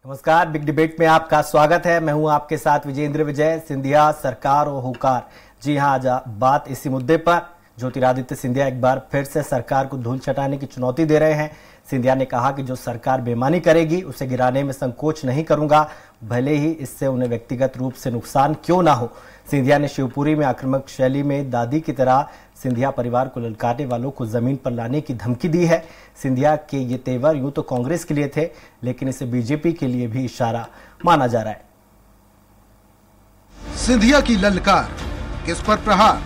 नमस्कार, big debate में आपका स्वागत है। मैं हूं आपके साथ विजेंद्र विजय। सिंधिया सरकार और हुंकार, जी हां, आज बात इसी मुद्दे पर। ज्योतिरादित्य सिंधिया एक बार फिर से सरकार को धूल चटाने की चुनौती दे रहे हैं। सिंधिया ने कहा कि जो सरकार बेईमानी करेगी उसे गिराने में संकोच नहीं करूंगा, भले ही इससे उन्हें व्यक्तिगत रूप से नुकसान क्यों ना हो। सिंधिया ने शिवपुरी में आक्रामक शैली में दादी की तरह सिंधिया परिवार को ललकारने वालों को जमीन पर लाने की धमकी दी है। सिंधिया के ये तेवर यूं तो कांग्रेस के लिए थे, लेकिन इसे बीजेपी के लिए भी इशारा माना जा रहा है। सिंधिया की ललकार, किस पर प्रहार?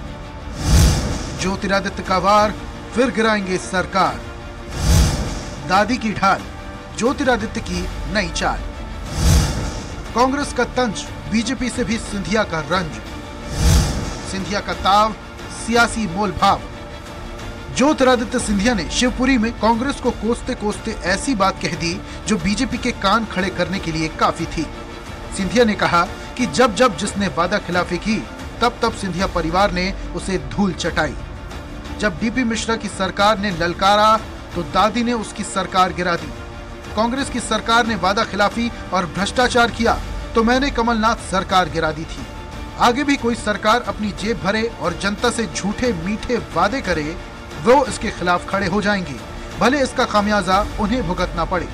ज्योतिरादित्य का वार, फिर गिराएंगे सरकार। दादी की ढाल, ज्योतिरादित्य की नई चाल। कांग्रेस का तंज, बीजेपी से भी सिंधिया का रंज। सिंधिया का ताव, सियासी मोल भाव। ज्योतिरादित्य सिंधिया ने शिवपुरी में कांग्रेस को कोसते कोसते ऐसी बात कह दी जो बीजेपी के कान खड़े करने के लिए काफी थी। सिंधिया ने कहा कि जब जब जिसने वादा खिलाफी की, तब तब सिंधिया परिवार ने उसे धूल चटाई। जब डीपी मिश्रा की सरकार ने ललकारा तो दादी ने उसकी सरकार गिरा दी। कांग्रेस की सरकार ने वादा खिलाफी और भ्रष्टाचार किया तो मैंने कमलनाथ सरकार गिरा दी थी। आगे भी कोई सरकार अपनी जेब भरे और जनता से झूठे मीठे वादे करे, वो इसके खिलाफ खड़े हो जाएंगे, भले इसका खामियाजा उन्हें भुगतना पड़े।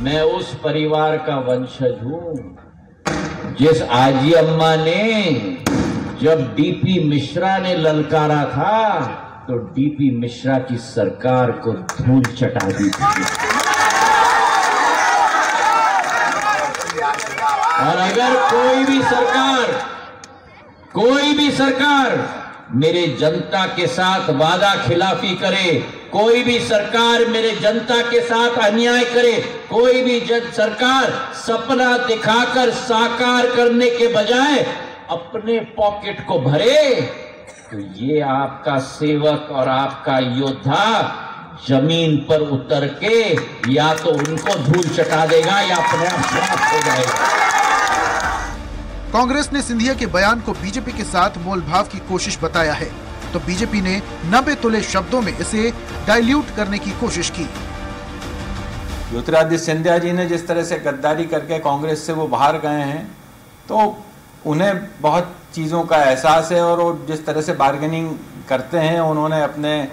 मैं उस परिवार का वंशज हूँ जिस आजी अम्मा ने जब डीपी मिश्रा ने ललकारा था तो डीपी मिश्रा की सरकार को धूल चटा दी थी। और अगर कोई भी सरकार मेरे जनता के साथ वादा खिलाफी करे, कोई भी सरकार मेरे जनता के साथ अन्याय करे, कोई भी सरकार सपना दिखाकर साकार करने के बजाय अपने पॉकेट को भरे, तो ये आपका सेवक और आपका योद्धा जमीन पर उतर के या तो उनको धूल चटा देगा या अपने आप समाप्त हो जाएगा। कांग्रेस ने सिंधिया के बयान को बीजेपी के साथ मोलभाव की कोशिश बताया है, तो बीजेपी ने 90 तुले शब्दों में इसे डाइल्यूट करने की कोशिश की। ज्योतिरादित्य सिंधिया जी ने जिस तरह से गद्दारी करके कांग्रेस से वो बाहर गए हैं, तो उन्हें बहुत चीज़ों का एहसास है और वो जिस तरह से बार्गेनिंग करते हैं, उन्होंने अपने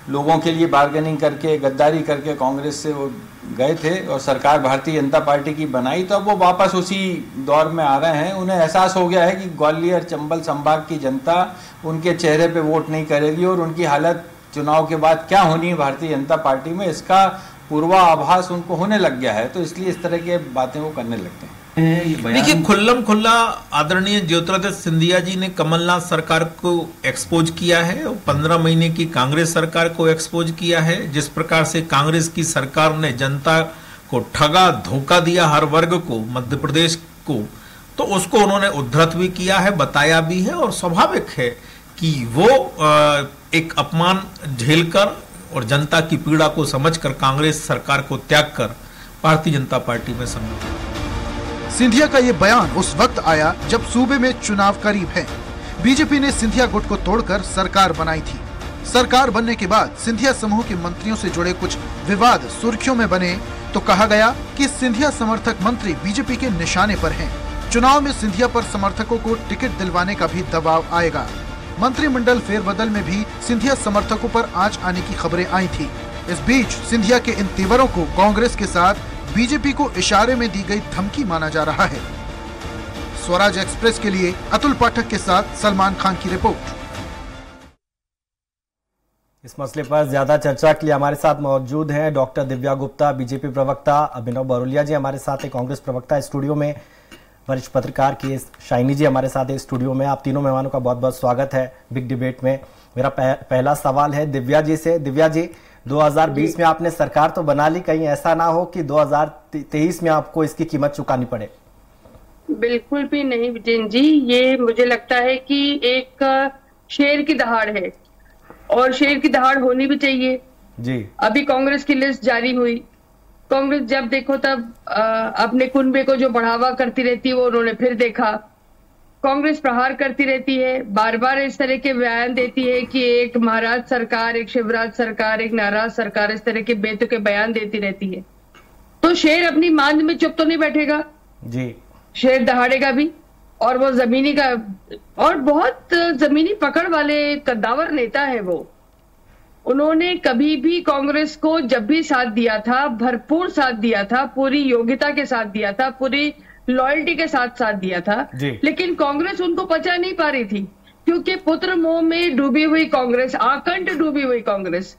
लोगों के लिए बार्गेनिंग करके, गद्दारी करके कांग्रेस से वो गए थे और सरकार भारतीय जनता पार्टी की बनाई, तो अब वो वापस उसी दौर में आ रहे हैं। उन्हें एहसास हो गया है कि ग्वालियर चंबल संभाग की जनता उनके चेहरे पे वोट नहीं करेगी और उनकी हालत चुनाव के बाद क्या होनी है भारतीय जनता पार्टी में, इसका पूर्वाभास उनको होने लग गया है, तो इसलिए इस तरह की बातें वो करने लगते हैं। देखिए, खुल्लम खुल्ला आदरणीय ज्योतिरादित्य सिंधिया जी ने कमलनाथ सरकार को एक्सपोज किया है और 15 महीने की कांग्रेस सरकार को एक्सपोज किया है। जिस प्रकार से कांग्रेस की सरकार ने जनता को ठगा, धोखा दिया, हर वर्ग को, मध्य प्रदेश को, तो उसको उन्होंने उद्धृत भी किया है, बताया भी है। और स्वाभाविक है कि वो एक अपमान झेलकर और जनता की पीड़ा को समझकर कांग्रेस सरकार को त्याग कर भारतीय जनता पार्टी में सम्मिलित। सिंधिया का ये बयान उस वक्त आया जब सूबे में चुनाव करीब है। बीजेपी ने सिंधिया गुट को तोड़कर सरकार बनाई थी। सरकार बनने के बाद सिंधिया समूह के मंत्रियों से जुड़े कुछ विवाद सुर्खियों में बने, तो कहा गया कि सिंधिया समर्थक मंत्री बीजेपी के निशाने पर हैं। चुनाव में सिंधिया पर समर्थकों को टिकट दिलवाने का भी दबाव आएगा। मंत्रिमंडल फेरबदल में भी सिंधिया समर्थकों पर आंच आने की खबरें आई थी। इस बीच सिंधिया के इन तेवरों को कांग्रेस के साथ बीजेपी को इशारे में दी गई धमकी माना जा रहा है। स्वराज एक्सप्रेस के लिए अतुल पाठक के साथ सलमान खान की रिपोर्ट। इस मसले पर ज्यादा चर्चा के लिए हमारे साथ मौजूद हैं डॉक्टर दिव्या गुप्ता, बीजेपी प्रवक्ता अभिनव बरोलिया जी हमारे साथ है, कांग्रेस प्रवक्ता स्टूडियो में, वरिष्ठ पत्रकार के शाइनी जी हमारे साथ है स्टूडियो में। आप तीनों मेहमानों का बहुत बहुत स्वागत है बिग डिबेट में। मेरा पहला सवाल है दिव्या जी से। दिव्या जी, 2020 में आपने सरकार तो बना ली, कहीं ऐसा ना हो कि 2023 में आपको इसकी कीमत चुकानी पड़े? बिल्कुल भी नहीं विजेन जी, ये मुझे लगता है कि एक शेर की दहाड़ है और शेर की दहाड़ होनी भी चाहिए जी। अभी कांग्रेस की लिस्ट जारी हुई। कांग्रेस जब देखो तब अपने कुनबे को जो बढ़ावा करती रहती है वो उन्होंने फिर देखा। कांग्रेस प्रहार करती रहती है, बार बार इस तरह के बयान देती है कि एक महाराज सरकार, एक शिवराज सरकार, एक नाराज सरकार, इस तरह के बेतुके बयान देती रहती है। तो तो शेर अपनी मांद में चुप तो नहीं बैठेगा जी, शेर दहाड़ेगा भी। और वो जमीनी का और बहुत जमीनी पकड़ वाले कद्दावर नेता है वो। उन्होंने कभी भी कांग्रेस को जब भी साथ दिया था, भरपूर साथ दिया था, पूरी योग्यता के साथ दिया था, पूरी लॉयल्टी के साथ साथ दिया था। लेकिन कांग्रेस उनको पचा नहीं पा रही थी, क्योंकि पुत्र मोह में डूबी हुई कांग्रेस, आकंठ डूबी हुई कांग्रेस।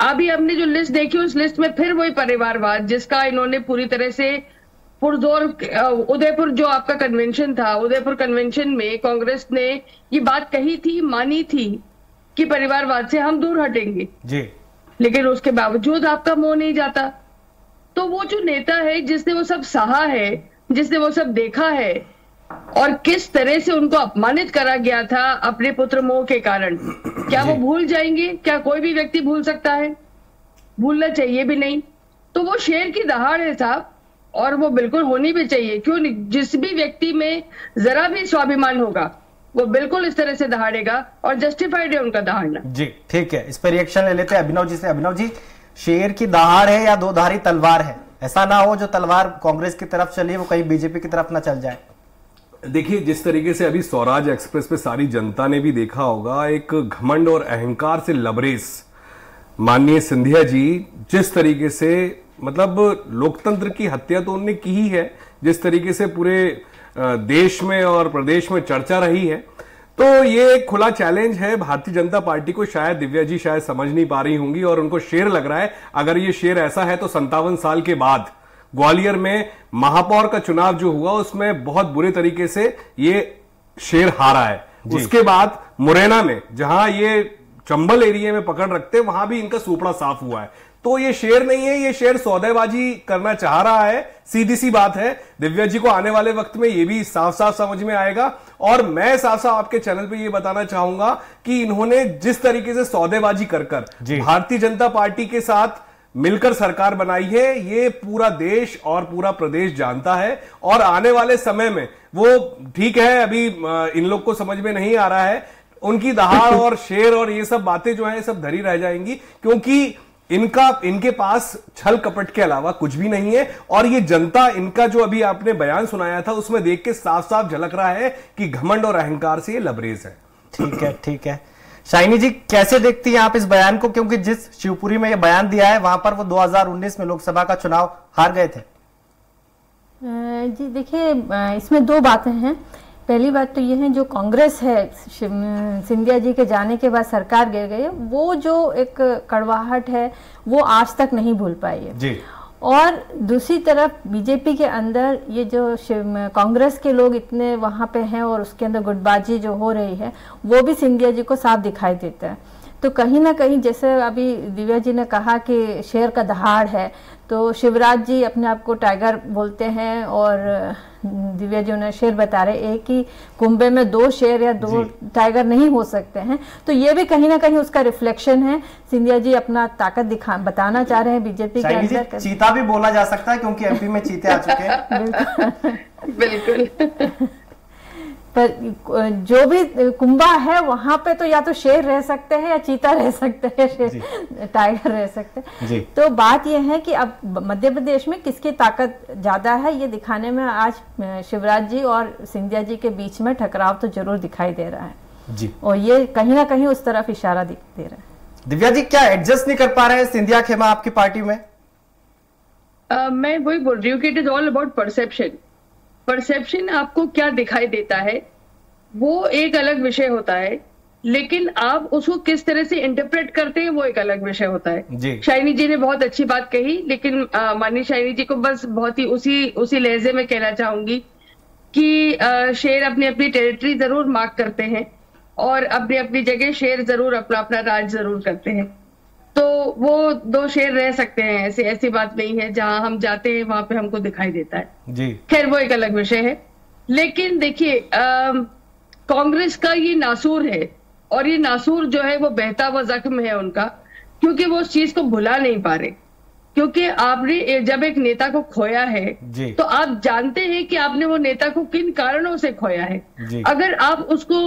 अभी हमने जो लिस्ट देखी उस लिस्ट में फिर वही परिवारवाद, जिसका इन्होंने पूरी तरह से पुरजोर, उदयपुर जो आपका कन्वेंशन था, उदयपुर कन्वेंशन में कांग्रेस ने ये बात कही थी, मानी थी कि परिवारवाद से हम दूर हटेंगे जी, लेकिन उसके बावजूद आपका मोह नहीं जाता। तो वो जो नेता है जिसने वो सब सहा है, जिसने वो सब देखा है, और किस तरह से उनको अपमानित करा गया था अपने पुत्र मोह के कारण, क्या वो भूल जाएंगे? क्या कोई भी व्यक्ति भूल सकता है? भूलना चाहिए भी नहीं। तो वो शेर की दहाड़ है साहब, और वो बिल्कुल होनी भी चाहिए। क्यों नहीं? जिस भी व्यक्ति में जरा भी स्वाभिमान होगा वो बिल्कुल इस तरह से दहाड़ेगा, और जस्टिफाइड है उनका दहाड़ना। जी ठीक है, इस पर रिएक्शन ले लेते हैं अभिनव जी से। अभिनव जी, शेर की दहाड़ है या दोधारी तलवार है? ऐसा ना हो जो तलवार कांग्रेस की तरफ चली वो कहीं बीजेपी की तरफ ना चल जाए। देखिए, जिस तरीके से अभी स्वराज एक्सप्रेस पे सारी जनता ने भी देखा होगा, एक घमंड और अहंकार से लबरेज माननीय सिंधिया जी जिस तरीके से, मतलब लोकतंत्र की हत्या तो उन्होंने की ही है, जिस तरीके से पूरे देश में और प्रदेश में चर्चा रही है, तो ये एक खुला चैलेंज है भारतीय जनता पार्टी को। शायद दिव्या जी शायद समझ नहीं पा रही होंगी और उनको शेर लग रहा है। अगर ये शेर ऐसा है तो 57 साल के बाद ग्वालियर में महापौर का चुनाव जो हुआ उसमें बहुत बुरे तरीके से ये शेर हारा है। उसके बाद मुरैना में जहां ये चंबल एरिया में पकड़ रखते वहां भी इनका सूपड़ा साफ हुआ है। तो ये शेर नहीं है, ये शेर सौदेबाजी करना चाह रहा है। सीधी सी बात है, दिव्या जी को आने वाले वक्त में ये भी साफ साफ समझ में आएगा। और मैं साफ साफ आपके चैनल पे ये बताना चाहूंगा कि इन्होंने जिस तरीके से सौदेबाजी कर भारतीय जनता पार्टी के साथ मिलकर सरकार बनाई है, ये पूरा देश और पूरा प्रदेश जानता है। और आने वाले समय में वो ठीक है, अभी इन लोग को समझ में नहीं आ रहा है, उनकी दहाड़ और शेर और ये सब बातें जो है सब धरी रह जाएंगी, क्योंकि इनके पास छल कपट के अलावा कुछ भी नहीं है। और ये जनता, इनका जो अभी आपने बयान सुनाया था उसमें देख के साफ साफ झलक रहा है कि घमंड और अहंकार से ये लबरेज है। ठीक है, ठीक है। शाइनी जी, कैसे देखती हैं आप इस बयान को? क्योंकि जिस शिवपुरी में ये बयान दिया है वहां पर वो 2019 में लोकसभा का चुनाव हार गए थे। जी देखिए, इसमें दो बातें हैं। पहली बात तो ये है, जो कांग्रेस है सिंधिया जी के जाने के बाद सरकार गिर गई है, वो जो एक कड़वाहट है वो आज तक नहीं भूल पाई है जी। और दूसरी तरफ बीजेपी के अंदर ये जो कांग्रेस के लोग इतने वहां पे हैं और उसके अंदर गुटबाजी जो हो रही है वो भी सिंधिया जी को साफ दिखाई देता है। तो कहीं ना कहीं, जैसे अभी दिव्या जी ने कहा कि शेर का दहाड़ है, तो शिवराज जी अपने आप को टाइगर बोलते हैं और दिव्या जी उन्हें शेर बता रहे। एक ही कुंभे में 2 शेर या 2 टाइगर नहीं हो सकते हैं। तो ये भी कहीं ना कहीं उसका रिफ्लेक्शन है। सिंधिया जी अपना ताकत बताना चाह रहे हैं बीजेपी के अंदर। चीता भी बोला जा सकता है क्योंकि एमपी में चीते आ चुके हैं। बिल्कुल। पर जो भी कुंभा है वहां पे तो या तो शेर रह सकते हैं या चीता रह सकते हैं, टाइगर रह सकते हैं। तो बात यह है कि अब मध्य प्रदेश में किसकी ताकत ज्यादा है ये दिखाने में आज शिवराज जी और सिंधिया जी के बीच में टकराव तो जरूर दिखाई दे रहा है जी। और ये कहीं ना कहीं उस तरफ इशारा दे रहा है। दिव्या जी, क्या एडजस्ट नहीं कर पा रहे हैं सिंधिया खेमा आपकी पार्टी में? मैं वही बोल रही हूँ कि it is all about perception. Perception आपको क्या दिखाई देता है वो एक अलग विषय होता है, लेकिन आप उसको किस तरह से इंटरप्रेट करते हैं वो एक अलग विषय होता है। शाइनी जी ने बहुत अच्छी बात कही, लेकिन माननीय शाइनी जी को बस बहुत ही उसी लहजे में कहना चाहूंगी कि शेर अपनी अपनी टेरिटरी जरूर मार्क करते हैं और अपनी अपनी जगह शेर जरूर अपना अपना राज जरूर करते हैं। तो वो 2 शेर रह सकते हैं, ऐसी बात नहीं है। जहां हम जाते हैं वहां पे हमको दिखाई देता है जी। खैर वो एक अलग विषय है। लेकिन देखिए, कांग्रेस का ये नासूर है, और ये नासूर जो है वो बहता हुआ जख्म है उनका, क्योंकि वो उस चीज को भुला नहीं पा रहे। क्योंकि आपने जब एक नेता को खोया है तो आप जानते हैं कि आपने वो नेता को किन कारणों से खोया है। अगर आप उसको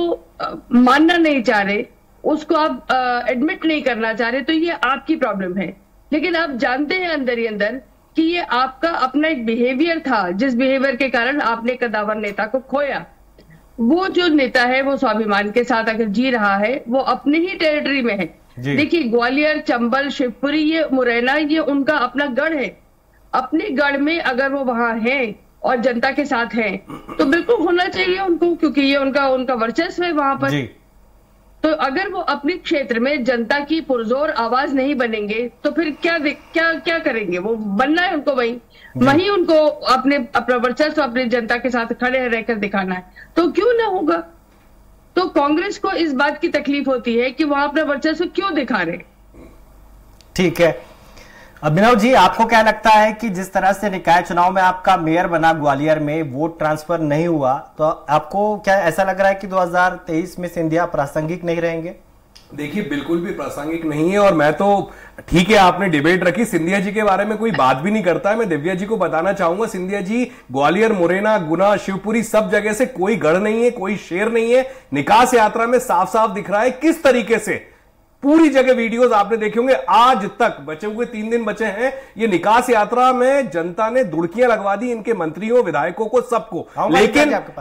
मानना नहीं चाह रहे, उसको आप एडमिट नहीं करना चाह रहे, तो ये आपकी प्रॉब्लम है। लेकिन आप जानते हैं अंदर ही अंदर कि ये आपका अपना एक बिहेवियर था, जिस बिहेवियर के कारण आपने कद्दावर नेता को खोया। वो जो नेता है वो स्वाभिमान के साथ अगर जी रहा है, वो अपने ही टेरिटरी में है। देखिए, ग्वालियर, चंबल, शिवपुरी, ये मुरैना, ये उनका अपना गढ़ है। अपने गढ़ में अगर वो वहां है और जनता के साथ हैं, तो बिल्कुल होना चाहिए उनको, क्योंकि ये उनका वर्चस्व है वहां पर। तो अगर वो अपने क्षेत्र में जनता की पुरजोर आवाज नहीं बनेंगे, तो फिर क्या करेंगे? वो बनना है उनको वहीं उनको अपना वर्चस्व अपनी जनता के साथ खड़े रहकर दिखाना है। तो क्यों ना होगा? तो कांग्रेस को इस बात की तकलीफ होती है कि वहां अपना वर्चस्व क्यों दिखा रहे। ठीक है, अभिनव जी, आपको क्या लगता है कि जिस तरह से निकाय चुनाव में आपका मेयर बना ग्वालियर में, वोट ट्रांसफर नहीं हुआ, तो आपको क्या ऐसा लग रहा है कि 2023 में सिंधिया प्रासंगिक नहीं रहेंगे? देखिए, बिल्कुल भी प्रासंगिक नहीं है। और मैं तो, ठीक है आपने डिबेट रखी, सिंधिया जी के बारे में कोई बात भी नहीं करता है। मैं दिव्या जी को बताना चाहूंगा, सिंधिया जी ग्वालियर, मुरैना, गुना, शिवपुरी सब जगह से कोई गढ़ नहीं है, कोई शेर नहीं है। निकास यात्रा में साफ साफ दिख रहा है किस तरीके से पूरी जगह वीडियोस आपने देखे होंगे। आज तक बचे हुए 3 दिन बचे हैं, ये निकास यात्रा में जनता ने दुड़कियां लगवा दी इनके मंत्रियों, विधायकों को, सबको।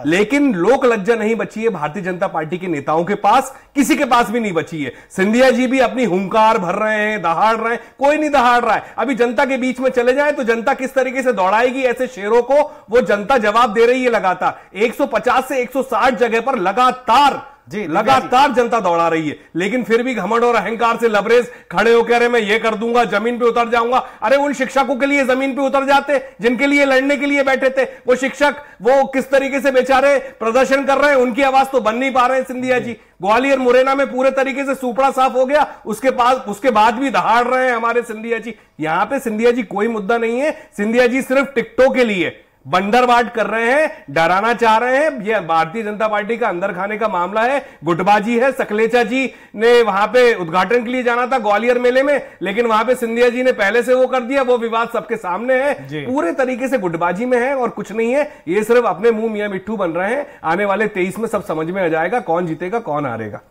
लेकिन लोक लज्जा नहीं बची है भारतीय जनता पार्टी के नेताओं के पास, किसी के पास भी नहीं बची है। सिंधिया जी भी अपनी हुंकार भर रहे हैं, दहाड़ रहे हैं, कोई नहीं दहाड़ रहा है। अभी जनता के बीच में चले जाए तो जनता किस तरीके से दौड़ाएगी ऐसे शेरों को, वो जनता जवाब दे रही है लगातार। 150 से 160 जगह पर लगातार जनता दौड़ा रही है। लेकिन फिर भी घमंड और अहंकार से लबरेज खड़े हो कह रहे मैं ये कर दूंगा, जमीन पे उतर जाऊंगा। अरे उन शिक्षकों के लिए जमीन पे उतर जाते जिनके लिए लड़ने के लिए बैठे थे। वो शिक्षक वो किस तरीके से बेचारे प्रदर्शन कर रहे हैं, उनकी आवाज तो बन नहीं पा रहे हैं सिंधिया जी। ग्वालियर, मुरैना में पूरे तरीके से सुपड़ा साफ हो गया, उसके बाद भी दहाड़ रहे हैं हमारे सिंधिया जी। यहां पे सिंधिया जी कोई मुद्दा नहीं है। सिंधिया जी सिर्फ टिकटों के लिए बंदरवाट कर रहे हैं, डराना चाह रहे हैं। यह भारतीय जनता पार्टी का अंदर खाने का मामला है, गुटबाजी है। सकलेचा जी ने वहां पे उद्घाटन के लिए जाना था ग्वालियर मेले में, लेकिन वहां पे सिंधिया जी ने पहले से वो कर दिया। वो विवाद सबके सामने है, पूरे तरीके से गुटबाजी में है और कुछ नहीं है। ये सिर्फ अपने मुंह मियां मिट्ठू बन रहे हैं। आने वाले 23 में सब समझ में आ जाएगा कौन जीतेगा कौन हारेगा।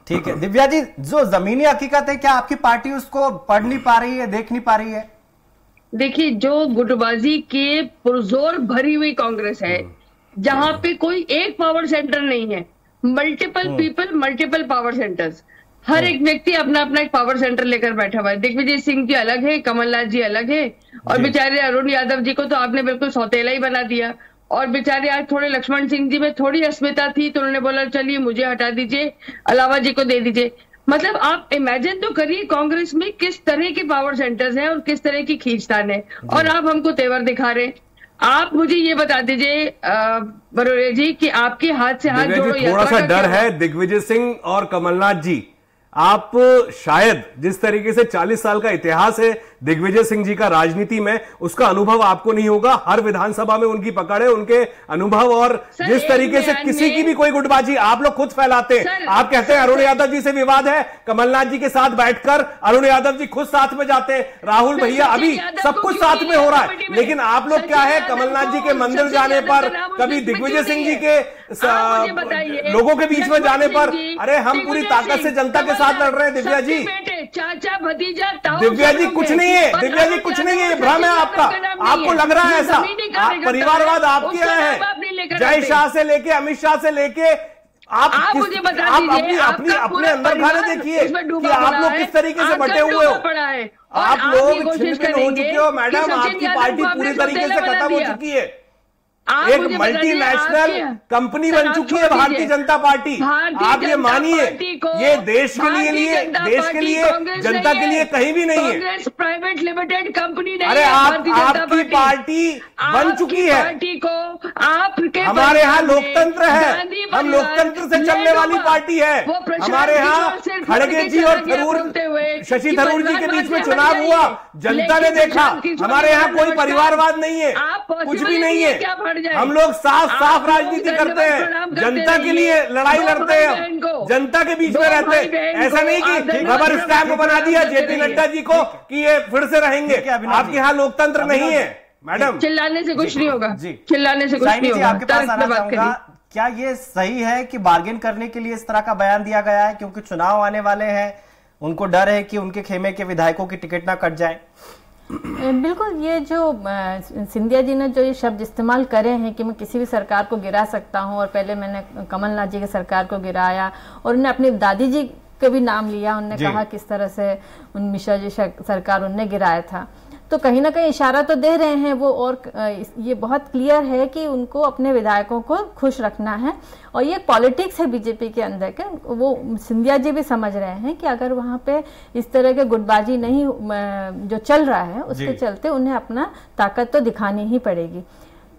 ठीक है दिव्या जी, जो जमीनी हकीकत है, क्या आपकी पार्टी उसको पढ़ नहीं पा रही है, देख नहीं पा रही है? देखिए, जो गुटबाजी के पुरजोर भरी हुई कांग्रेस है, जहां पे कोई एक पावर सेंटर नहीं है, multiple people, multiple power centres, हर एक व्यक्ति अपना अपना एक पावर सेंटर लेकर बैठा हुआ है। दिग्विजय सिंह जी अलग है, कमलनाथ जी अलग है, और बेचारे अरुण यादव जी को तो आपने बिल्कुल सौतेला ही बना दिया। और बेचारे आज थोड़े लक्ष्मण सिंह जी में थोड़ी अस्मिता थी तो उन्होंने बोला चलिए मुझे हटा दीजिए, अलावा जी को दे दीजिए। मतलब आप इमेजिन तो करिए कांग्रेस में किस तरह के पावर सेंटर्स हैं और किस तरह की खींचतान है, और आप हमको तेवर दिखा रहे हैं। आप मुझे ये बता दीजिए बरोरे जी कि आपके हाथ से हाथ जोड़ो, थोड़ा सा डर है दिग्विजय सिंह और कमलनाथ जी। आप शायद जिस तरीके से 40 साल का इतिहास है दिग्विजय सिंह जी का राजनीति में, उसका अनुभव आपको नहीं होगा। हर विधानसभा में उनकी पकड़ है, उनके अनुभव, और जिस तरीके से किसी की भी कोई गुटबाजी आप लोग खुद फैलाते हैं। आप कहते हैं अरुण यादव जी से विवाद है, कमलनाथ जी के साथ बैठकर अरुण यादव जी खुद साथ में जाते हैं, राहुल भैया, अभी सब कुछ साथ में हो रहा है। लेकिन आप लोग क्या है, कमलनाथ जी के मंदिर जाने पर, कभी दिग्विजय सिंह जी के लोगों के बीच में जाने पर, अरे हम पूरी ताकत से जनता के साथ लड़ रहे हैं। दिव्या जी, चाचा भतीजा, दिव्या जी कुछ नहीं है, दिव्या जी कुछ नहीं है, भ्रम है आपका। आपको लग रहा है ऐसा, परिवारवाद आपके यहाँ है। जय शाह से लेके अमित शाह से लेके आप मुझे बता दीजिए, अपने अंदर खाने देखिए कि आप लोग किस तरीके से बटे हुए हो। आप लोग छिन्न हो चुके हो मैडम, आपकी पार्टी पूरी तरीके से खत्म हो चुकी है। एक मल्टीनेशनल कंपनी बन चुकी है भारतीय जनता पार्टी। आप ये मानिए, ये देश के लिए जनता के लिए कहीं भी नहीं है। प्राइवेट लिमिटेड कंपनी नहीं। अरे आपकी पार्टी बन चुकी है। पार्टी को आपके हमारे यहाँ लोकतंत्र है, हम लोकतंत्र से चलने वाली पार्टी है। हमारे यहाँ खड़गे जी और शशि थरूर जी के बीच में चुनाव हुआ, जनता ने देखा। हमारे यहाँ कोई परिवारवाद नहीं है, कुछ भी नहीं है। हम लोग साफ राजनीति करते हैं, जनता के लिए लड़ाई लड़ते हैं, जनता के बीच में रहते हैं। ऐसा नहीं कि रबर स्टैंप बना दिया जेपी नड्डा जी को कि ये फिर से रहेंगे। आपके यहाँ लोकतंत्र नहीं है मैडम। चिल्लाने से कुछ नहीं होगा, चिल्लाने से कुछ नहीं होगा। आपके पास आना चाहूंगा, क्या ये सही है कि बार्गेन करने के लिए इस तरह का बयान दिया गया है, क्योंकि चुनाव आने वाले हैं, उनको डर है कि उनके खेमे के विधायकों की टिकट ना कट जाए? बिल्कुल, ये जो सिंधिया जी ने जो ये शब्द इस्तेमाल करे हैं कि मैं किसी भी सरकार को गिरा सकता हूं, और पहले मैंने कमलनाथ जी की सरकार को गिराया, और उन्होंने अपनी दादी जी का भी नाम लिया, उन्होंने कहा किस तरह से उन मिश्रा जी सरकार उनने गिराया था, तो कहीं ना कहीं इशारा तो दे रहे हैं वो। और ये बहुत क्लियर है कि उनको अपने विधायकों को खुश रखना है, और ये पॉलिटिक्स है बीजेपी के अंदर के। वो सिंधिया जी भी समझ रहे हैं कि अगर वहाँ पे इस तरह के गुटबाजी नहीं जो चल रहा है उसके चलते उन्हें अपना ताकत तो दिखानी ही पड़ेगी।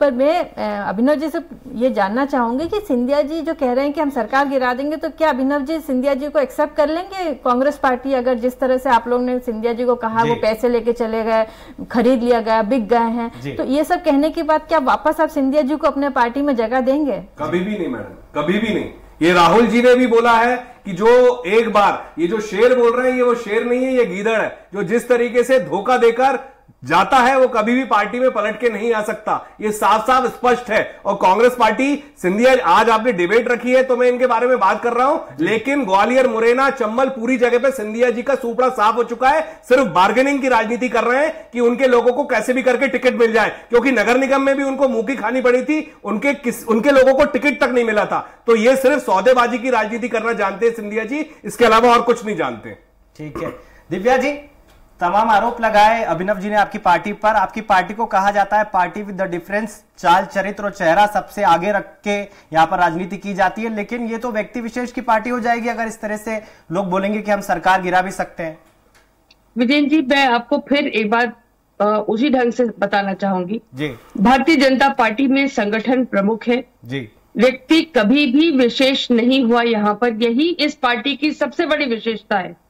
पर मैं अभिनव जी से ये जानना चाहूंगी कि सिंधिया जी जो कह रहे हैं कि हम सरकार गिरा देंगे, तो क्या अभिनव जी सिंधिया जी को एक्सेप्ट कर लेंगे कांग्रेस पार्टी? अगर जिस तरह से आप लोग ने सिंधिया जी को कहा वो पैसे लेके चले गए, खरीद लिया गया, बिक गए हैं, तो ये सब कहने के बाद क्या वापस आप सिंधिया जी को अपने पार्टी में जगह देंगे? कभी भी नहीं मैडम, कभी भी नहीं। ये राहुल जी ने भी बोला है कि जो एक बार ये जो शेर बोल रहे हैं, ये वो शेर नहीं है, ये गीदड़ है, जो जिस तरीके से धोखा देकर जाता है वो कभी भी पार्टी में पलट के नहीं आ सकता। ये साफ साफ स्पष्ट है। और कांग्रेस पार्टी, सिंधिया, आज आपने डिबेट रखी है तो मैं इनके बारे में बात कर रहा हूं, लेकिन ग्वालियर, मुरैना, चंबल, पूरी जगह पे सिंधिया जी का सूपड़ा साफ हो चुका है। सिर्फ बार्गेनिंग की राजनीति कर रहे हैं कि उनके लोगों को कैसे भी करके टिकट मिल जाए, क्योंकि नगर निगम में भी उनको मुंह की खानी पड़ी थी, उनके लोगों को टिकट तक नहीं मिला था। तो ये सिर्फ सौदेबाजी की राजनीति करना जानते हैं सिंधिया जी, इसके अलावा और कुछ नहीं जानते। ठीक है दिव्या जी, तमाम आरोप लगाए अभिनव जी ने आपकी पार्टी पर। आपकी पार्टी को कहा जाता है पार्टी विद द डिफरेंस, चाल, चरित्र और चेहरा सबसे आगे रख के यहाँ पर राजनीति की जाती है, लेकिन ये तो व्यक्ति विशेष की पार्टी हो जाएगी अगर इस तरह से लोग बोलेंगे कि हम सरकार गिरा भी सकते हैं। विजय जी, मैं आपको फिर एक बार उसी ढंग से बताना चाहूंगी जी। भारतीय जनता पार्टी में संगठन प्रमुख है जी, व्यक्ति कभी भी विशेष नहीं हुआ यहाँ पर, यही इस पार्टी की सबसे बड़ी विशेषता है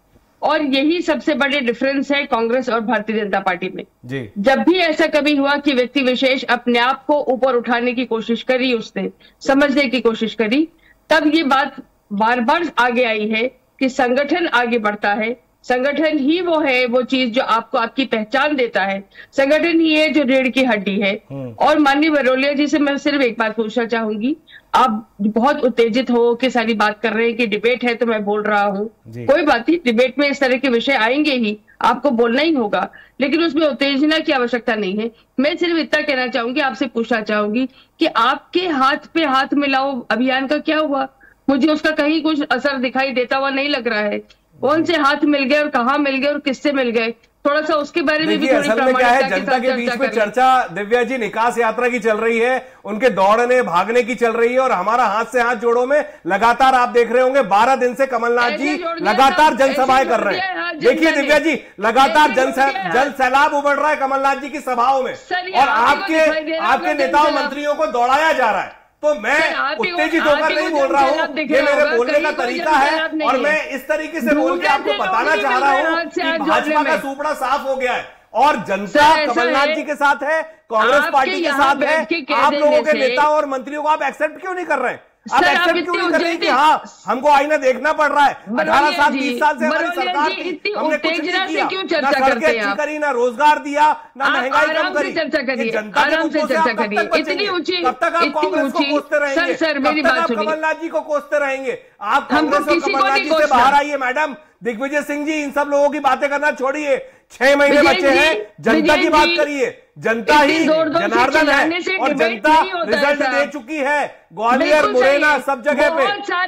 और यही सबसे बड़े डिफरेंस है कांग्रेस और भारतीय जनता पार्टी में जी। जब भी ऐसा कभी हुआ कि व्यक्ति विशेष अपने आप को ऊपर उठाने की कोशिश करी, उसने समझने की कोशिश करी, तब ये बात बार बार आगे आई है कि संगठन आगे बढ़ता है, संगठन ही वो है, वो चीज जो आपको आपकी पहचान देता है, संगठन ही है जो रीढ़ की हड्डी है। और माननीय बरोलिया जी से मैं सिर्फ एक बात पूछना चाहूंगी, आप बहुत उत्तेजित हो के सारी बात कर रहे हैं कि डिबेट है तो मैं बोल रहा हूँ, कोई बात नहीं, डिबेट में इस तरह के विषय आएंगे ही, आपको बोलना ही होगा, लेकिन उसमें उत्तेजना की आवश्यकता नहीं है। मैं सिर्फ इतना कहना चाहूंगी, आपसे पूछना चाहूंगी कि आपके हाथ पे हाथ मिलाओ अभियान का क्या हुआ? मुझे उसका कहीं कुछ असर दिखाई देता हुआ नहीं लग रहा है। कौन से हाथ मिल गए और कहाँ मिल गए और किससे मिल गए, थोड़ा सा उसके बारे में भी थोड़ी असल में क्या है, जनता के बीच में चर्चा दिव्या जी निकास यात्रा की चल रही है, उनके दौड़ने भागने की चल रही है, और हमारा हाथ से हाथ जोड़ो में लगातार आप देख रहे होंगे 12 दिन से कमलनाथ जी लगातार जनसभाएं कर रहे हैं। देखिए दिव्या जी, लगातार जन सैलाब उमड़ रहा है कमलनाथ जी की सभाओं में, और आपके नेताओं मंत्रियों को दौड़ाया जा रहा है। तो मैं उत्तेजित होकर नहीं बोल रहा हूँ, ये मेरे बोलने का तरीका है, और मैं इस तरीके से बोल के आपको बताना चाह रहा हूँ कि भाजपा का सूपड़ा साफ हो गया है और जनता कमलनाथ जी के साथ है, कांग्रेस पार्टी के साथ है। आप लोगों के नेता और मंत्रियों को आप एक्सेप्ट क्यों नहीं कर रहे हैं? आप एक्सेप्ट क्यों नहीं कर रहे कि हाँ हमको आईना देखना पड़ रहा है? 18 साल 20 साल से हमारी सरकार थी, हमने कुछ नहीं किया, ना सड़कें अच्छी करी, ना रोजगार दिया, ना महंगाई कम करी। जनता के मुद्दों से आप कब तक बचेंगे? कब तक आप कांग्रेस को कोसते रहेंगे? कब तक आप कमलनाथ जी को कोसते रहेंगे? आप कांग्रेस और कमलनाथ जी से बाहर आइए मैडम। दिग्विजय सिंह जी, इन सब लोगों की बातें करना छोड़िए, 6 महीने बचे हैं, जनता की बात करिए। जनता ही जनार्दन है और जनता रिजल्ट दे चुकी है ग्वालियर, मुरैना, सब जगह पे।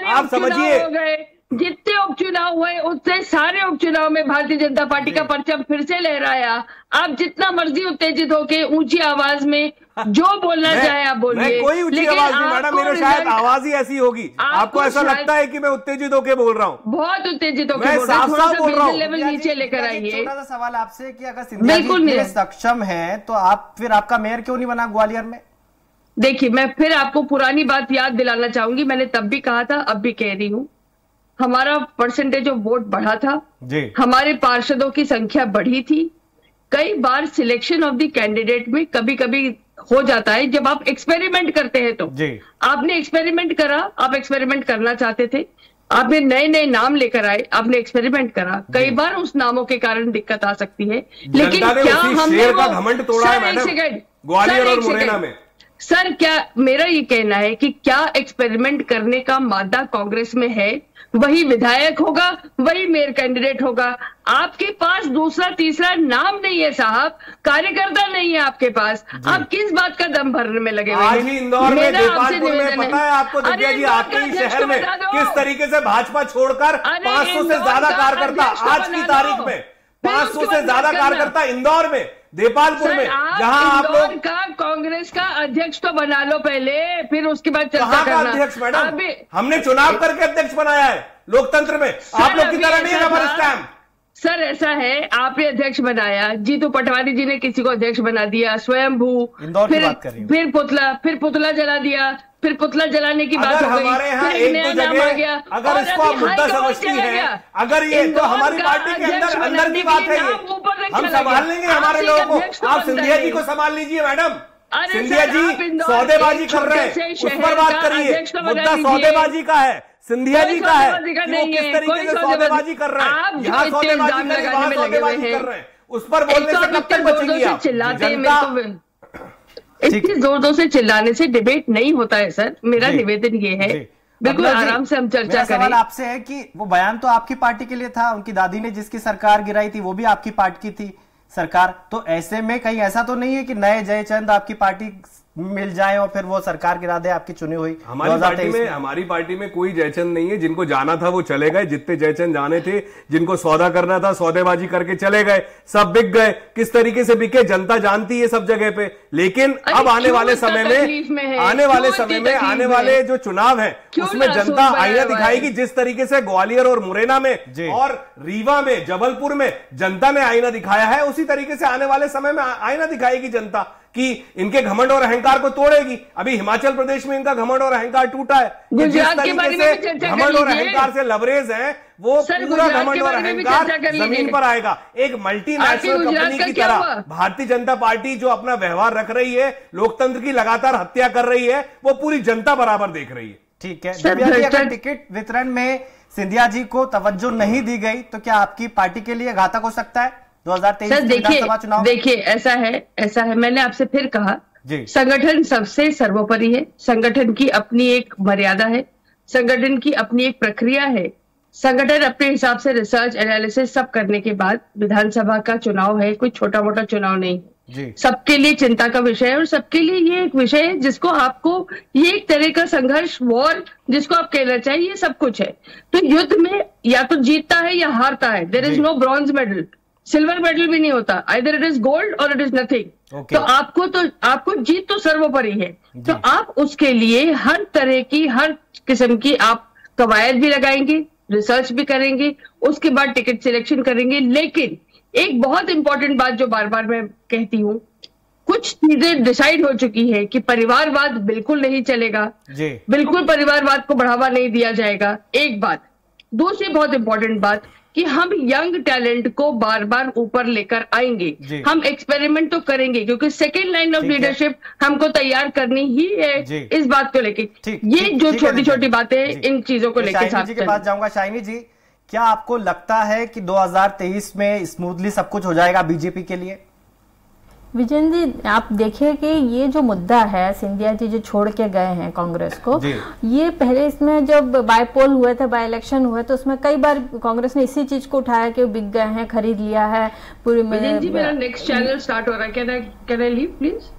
आप समझिए, जितने उपचुनाव हुए उतने सारे उपचुनाव में भारतीय जनता पार्टी का परचम फिर से लहराया। आप जितना मर्जी उत्तेजित होके ऊंची आवाज में जो बोलना चाहे आप बोलिए, कोई ऊंची आवाज नहीं मैडम, मेरे शायद आवाज ही ऐसी होगी। आपको ऐसा लगता है कि मैं उत्तेजित होके बोल रहा हूँ? बहुत उत्तेजित होकर मैं साफ बोल रहा हूँ। लेवल नीचे लेकर आइए। छोटा सा सवाल आपसे कि अगर सिंधिया जी सक्षम है तो आप फिर आपका मेयर क्यों नहीं बना ग्वालियर में? देखिए, मैं फिर आपको पुरानी बात याद दिलाना चाहूंगी, मैंने तब भी कहा था, अब भी कह रही हूँ, हमारा परसेंटेज ऑफ वोट बढ़ा था जी। हमारे पार्षदों की संख्या बढ़ी थी। कई बार सिलेक्शन ऑफ द कैंडिडेट में कभी कभी हो जाता है, जब आप एक्सपेरिमेंट करते हैं तो जी। आपने एक्सपेरिमेंट करा, आप एक्सपेरिमेंट करना चाहते थे, आपने नए नए नाम लेकर आए, आपने एक्सपेरिमेंट करा, कई बार उस नामों के कारण दिक्कत आ सकती है, लेकिन क्या हमने घमंड तोड़ा है मैडम ग्वालियर और मुरैना में? सर क्या मेरा ये कहना है कि क्या एक्सपेरिमेंट करने का मादा कांग्रेस में है, वही विधायक होगा, वही मेयर कैंडिडेट होगा। आपके पास दूसरा तीसरा नाम नहीं है साहब, कार्यकर्ता नहीं है आपके पास। आप किस बात का दम भरने में लगे हुए हैं? आज ही इंदौर में, देपालपुर में पता है आपको दिव्या जी, आपके ही शहर में किस तरीके से भाजपा छोड़कर 500 से ज्यादा कार्यकर्ता आज की तारीख में 500 से ज्यादा कार्यकर्ता इंदौर में, देपालपुर में, जहां आप लोग का कांग्रेस का अध्यक्ष तो बना लो पहले, फिर उसके बाद चर्चा करना। अध्यक्ष मैडम, हमने चुनाव करके अध्यक्ष बनाया है लोकतंत्र में, आप लोग की तरह नहीं है रबर स्टैम्प। सर ऐसा है, आपने अध्यक्ष बनाया, जीतू पटवारी जी ने किसी को अध्यक्ष बना दिया, स्वयंभू, फिर पुतला जला दिया, फिर पुतला जलाने की बात हो गई, फिर एक नया नाम आ गया। अगर इसको आप मुद्दा समझती हैं, अगर ये तो हमारी पार्टी के अंदर की बात है, ये हम संभाल लेंगे हमारे लोगों को। आप सिंधिया जी को संभाल लीजिए मैडम, सिंधिया जी सौदेबाजी कर रहे हैं, उस पर बात करिए। मुद्दा सौदेबाजी का है, सिंधिया जी का है कि वो किस तरीके से सौदेबाजी कर रहे हैं, यहाँ सौदेबाजी कर रहे हैं, उस पर बोलने से कब तक बचेंगी आप? इतनी जोर जोर से चिल्लाने से डिबेट नहीं होता है सर, मेरा निवेदन ये है, बिल्कुल आराम से हम चर्चा करें। सवाल आपसे है कि वो बयान तो आपकी पार्टी के लिए था, उनकी दादी ने जिसकी सरकार गिराई थी वो भी आपकी पार्टी की थी सरकार, तो ऐसे में कहीं ऐसा तो नहीं है कि नए जयचंद आपकी पार्टी मिल जाए और फिर वो सरकार गिरा दे आपकी चुनी हुई? हमारी पार्टी में कोई जयचंद नहीं है, जिनको जाना था वो चले गए, जितने जयचंद जाने थे, जिनको सौदा करना था सौदेबाजी करके चले गए, सब बिक गए। किस तरीके से बिके जनता जानती है सब जगह पे। लेकिन अब आने वाले समय में आने वाले जो चुनाव है उसमें जनता आईना दिखाएगी, जिस तरीके से ग्वालियर और मुरैना में और रीवा में, जबलपुर में जनता ने आईना दिखाया है, उसी तरीके से आने वाले समय में आईना दिखाएगी जनता कि इनके घमंड और अहंकार को तोड़ेगी। अभी हिमाचल प्रदेश में इनका घमंड और अहंकार टूटा है, जिस तरीके से घमंड और अहंकार से लबरेज है, वो पूरा घमंड और अहंकार जमीन पर आएगा। एक मल्टीनेशनल कंपनी की तरह भारतीय जनता पार्टी जो अपना व्यवहार रख रही है, लोकतंत्र की लगातार हत्या कर रही है, वो पूरी जनता बराबर देख रही है। ठीक है, अगर टिकट वितरण में सिंधिया जी को तवज्जो नहीं दी गई तो क्या आपकी पार्टी के लिए घातक हो सकता है 2023 विधानसभा चुनाव? देखिए ऐसा है, मैंने आपसे फिर कहा, संगठन सबसे सर्वोपरि है, संगठन की अपनी एक मर्यादा है, संगठन की अपनी एक प्रक्रिया है, संगठन अपने हिसाब से रिसर्च एनालिसिस सब करने के बाद विधानसभा का चुनाव है, कोई छोटा मोटा चुनाव नहीं, सबके लिए चिंता का विषय है और सबके लिए ये एक विषय है जिसको आपको, ये एक तरह का संघर्ष, वॉर जिसको आप कहना चाहिए, ये सब कुछ है। तो युद्ध में या तो जीतता है या हारता है, there is no bronze medal, silver medal भी नहीं होता, either it is gold or it is nothing. तो आपको जीत तो सर्वोपरि है, तो आप उसके लिए हर तरह की, हर किस्म की आप कवायद भी लगाएंगे, रिसर्च भी करेंगे, उसके बाद टिकट सिलेक्शन करेंगे। लेकिन एक बहुत इंपॉर्टेंट बात जो बार बार मैं कहती हूँ, कुछ चीजें डिसाइड हो चुकी है कि परिवारवाद बिल्कुल नहीं चलेगा, बिल्कुल परिवारवाद को बढ़ावा नहीं दिया जाएगा, एक बात। दूसरी बहुत इंपॉर्टेंट बात कि हम यंग टैलेंट को बार बार ऊपर लेकर आएंगे, हम एक्सपेरिमेंट तो करेंगे क्योंकि सेकेंड लाइन ऑफ लीडरशिप हमको तैयार करनी ही है इस बात को लेके। ये जो छोटी छोटी बातें इन चीजों को लेकर शाइनी जी के पास जाऊंगा। शाइनी जी, क्या आपको लगता है कि 2023 में स्मूथली सब कुछ हो जाएगा बीजेपी के लिए? विजेंद्र जी, आप देखिए कि ये जो मुद्दा है, सिंधिया जी जो छोड़ के गए हैं कांग्रेस को, ये पहले इसमें जब बाईपोल हुए थे, बाई इलेक्शन हुए तो उसमें कई बार कांग्रेस ने इसी चीज को उठाया कि वो बिक गए हैं, खरीद लिया है पूरी। मेरा नेक्स्ट चैनल स्टार्ट हो रहा है, कैन आई लीव प्लीज?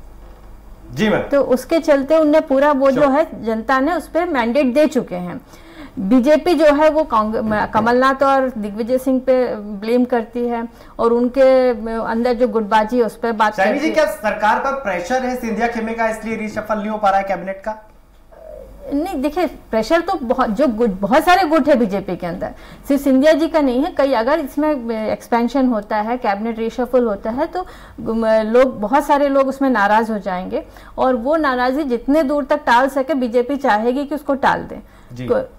जी मैम। तो उसके चलते उनने पूरा वो जो है जनता ने उस पर मैंडेट दे चुके हैं। बीजेपी जो है वो कमलनाथ और दिग्विजय सिंह पे ब्लेम करती है और उनके अंदर जो गुटबाजी है उस पर बात करती है। जी, क्या सरकार पर प्रेशर है सिंधिया खेमे का, इसलिए रिशफल नहीं हो पा रहा है कैबिनेट का? नहीं, देखिए प्रेशर तो बहुत सारे गुट है बीजेपी के अंदर, सिर्फ सिंधिया जी का नहीं है। कई अगर इसमें एक्सपेंशन होता है, कैबिनेट रिशफल होता है तो लोग, बहुत सारे लोग उसमें नाराज हो जाएंगे और वो नाराजगी जितने दूर तक टाल सके बीजेपी चाहेगी कि उसको टाल दे।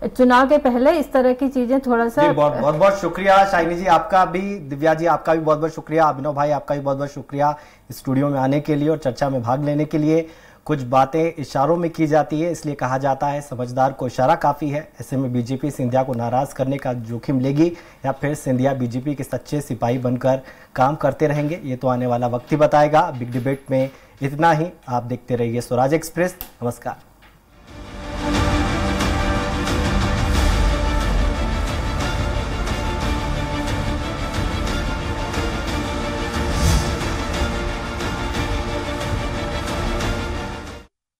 चुनाव के पहले इस तरह की चीजें थोड़ा सा। बहुत बहुत शुक्रिया शाइनी जी, आपका भी, दिव्या जी आपका भी बहुत बहुत शुक्रिया, अभिनव भाई आपका भी बहुत बहुत शुक्रिया स्टूडियो में आने के लिए और चर्चा में भाग लेने के लिए। कुछ बातें इशारों में की जाती है, इसलिए कहा जाता है समझदार को इशारा काफी है। ऐसे में बीजेपी सिंधिया को नाराज करने का जोखिम लेगी या फिर सिंधिया बीजेपी के सच्चे सिपाही बनकर काम करते रहेंगे, ये तो आने वाला वक्त ही बताएगा। बिग डिबेट में इतना ही। आप देखते रहिए स्वराज एक्सप्रेस। नमस्कार।